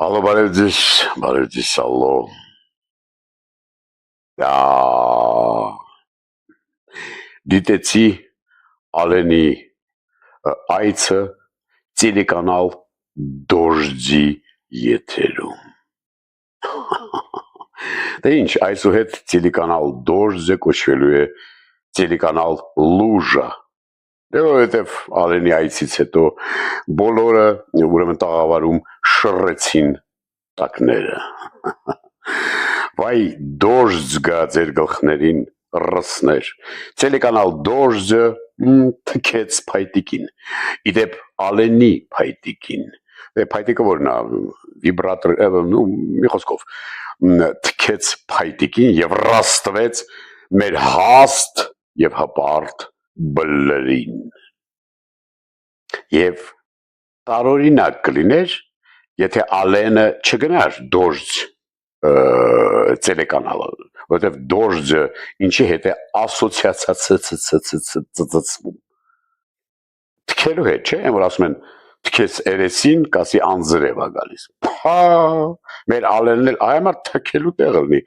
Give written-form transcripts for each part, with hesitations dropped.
Ալո, բարև ձեզ, ալո։ Դիտեցի Ալենի այցը տելեկանալ Դոժդի եթերում։ Դե ինչ, այսուհետ տելեկանալ Դոժդը կոչվելու է տելեկանալ Լուժա։ Դե որովհետև Ալենի այցից հետո բոլորը ուրեմն տաղավարում շռեցին տակները։ Վայ Դոժդ գա ձեր գլխներին ռսներ։ Տելեկանալ Դոժդը թքեց փայտիկին։ Իդեպ Ալենի փայտիկին։ Դե փայտիկը որն է վիբրատոր, մի խոսքով թքեց փայտիկին եւ ռաստվեց մեր հաստ եւ հպարտ բլրին։ Եվ տարօրինակ կլիներ, եթե Ալենը չգնար Դոժդ տելեկանալը, որովհետև Դոժդը ինչի հետ է ասոցիացիացվում։ Թքելու հետ, չէ՞, որ ասում են թքեց երեսին, կասի անձրև է գալիս։ Փա, մեր Ալենն էլ այամար թքելու տեղը լինի։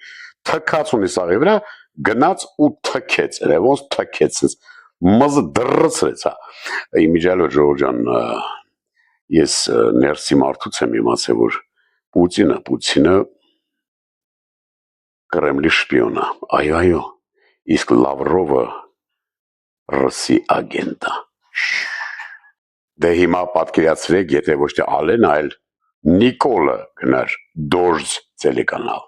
Թքած ունի սաղի վրա, գնաց ու թքեց, ոնց թքեց, մզը դրրցրեց, հա։ Իմիջիալը Ժողովուրդ ջան, ես ներսի մարդուց եմ իմացել, որ Պուտինը Կրեմլի շպիոն է, այո, իսկ Լավրովը Ռուսի ագենտ է։ Դե հիմա պատկերացրեք, եթե ոչ թե Ալեն, այլ Նիկոլը գնար Դոժդ տելեկանալ։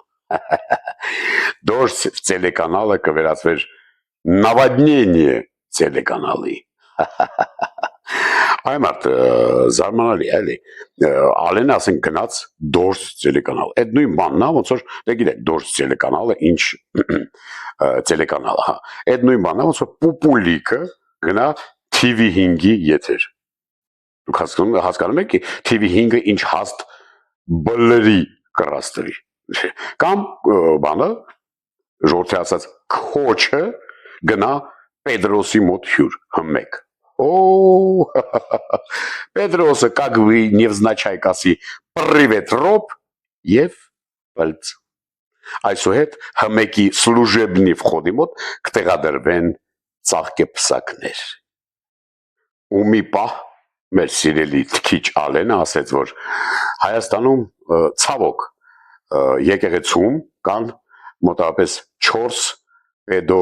Դոժդ տելեկանալը կվերածվեր Նավադնենիե տելեկանալի։ Այ մարդ զարմանալի էլի, Ալենը ասենք գնաց Դոժդ տելեկանալ, այդ նույն բանն է, ոնց որ դե գիտեք Դոժդ տելեկանալը ինչ տելեկանալ է, հա, այդ նույն բանն է, ոնց որ Պուպուլիկը գնա TV5-ի եթեր, դուք հասկանում եք TV5-ը ինչ հաստ բլրի կռաստրի, կամ բանը ժողովրդի ասած քոչը գնա Պետրոսի մոտ հյուր հմեք։ О, Петрос, как вы невзначай каси, привет, Роб, եւ բլց։ Այսուհետ հմեկի служебնի վխոդի մոտ կտեղադրվեն ծաղկեպսակներ։ Ու մի պահ մեր սիրելի թքիչ Ալենը ասեց, որ Հայաստանում ցավոք եկեղեցում կան մոտավորապես 4 պետո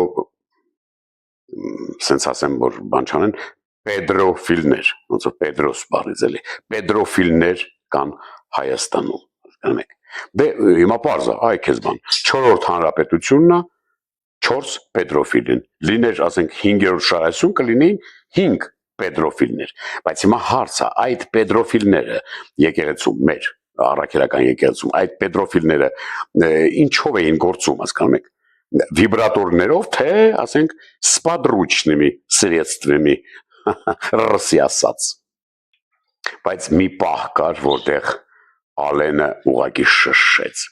սենց ասեմ, որ բան չանեն Պետրոֆիլներ, ոնց որ Պետրոս բառից էլի, Պետրոֆիլներ կան Հայաստանում, հասկանում եք։ Դե հիմա պարզ է, այ քեզ բան, 4-րդ հանրապետությունն է, 4 Պետրոֆիլին, լիներ, ասենք 5-րդ շարասյուն կլինեին 5 Պետրոֆիլներ, բայց հիմա հարց է, այդ Պետրոֆիլները եկեղեցում մեր առաքելական եկեղեցում, այդ Պետրոֆիլները ինչով էին գործում, հասկանում եք, վիբրատորներով, թե, ասենք, սպադրուչնիմի սրեցտվիմի ռսի ասած, բայց մի պահ կար, որտեղ Ալենը ուղակի շշեց,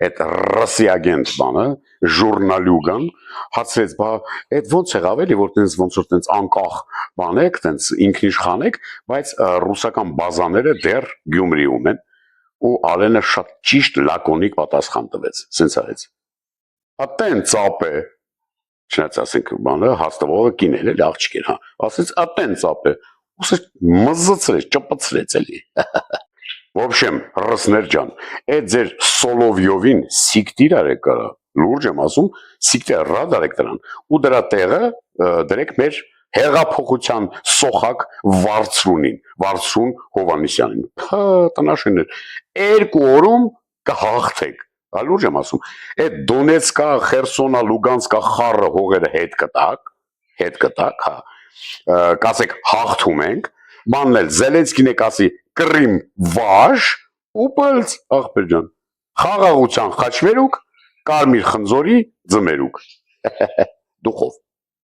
այդ ռսի ագենտ բանը, ժուրնալյուգան, հացրեց, բա, այդ ոնց եղավ էլի, որ տենց ոնց որ տենց անկախ բանեք, տենց ինքնիշխան եք, բայց ռուսական բազաները դեռ Գյումրիում են, ու Ալենը շատ ճիշտ լակոնիկ պատասխան տվեց, սենց արեց, ատեն ծապ է, չնայած ասենք բանը հաստվողը կին էլ էլի աղջիկ էր, հա, ասեց ատեն ծապ է, ուսը մզծրեց, ճպծրեց էլի։ В общем, ռսներ ջան, այդ ձեր Սոլովյովին սիկտիր արեք կարա, լուրջ եմ ասում, սիկտիր ռադ արեք դրան, ու դրա տեղը դրեք մեր հեղափոխության սոխակ Վարդսրուն Հովանեսյանին, տնաշեններ, 2 օրում կհաղթեք, լուրջ եմ ասում, այդ Դոնեցկա, Խերսոնա, Լուգանսկա խառը հողերը հետ կտակ, հա, կասեք հաղթում ենք, բանն էլ Զելենսկին է կասի Կրիմ վաշ, ու բլց, աղբեր ջան, խաղաղության խաչմերուկ, կարմիր խնձորի ձմերուկ, դուխով։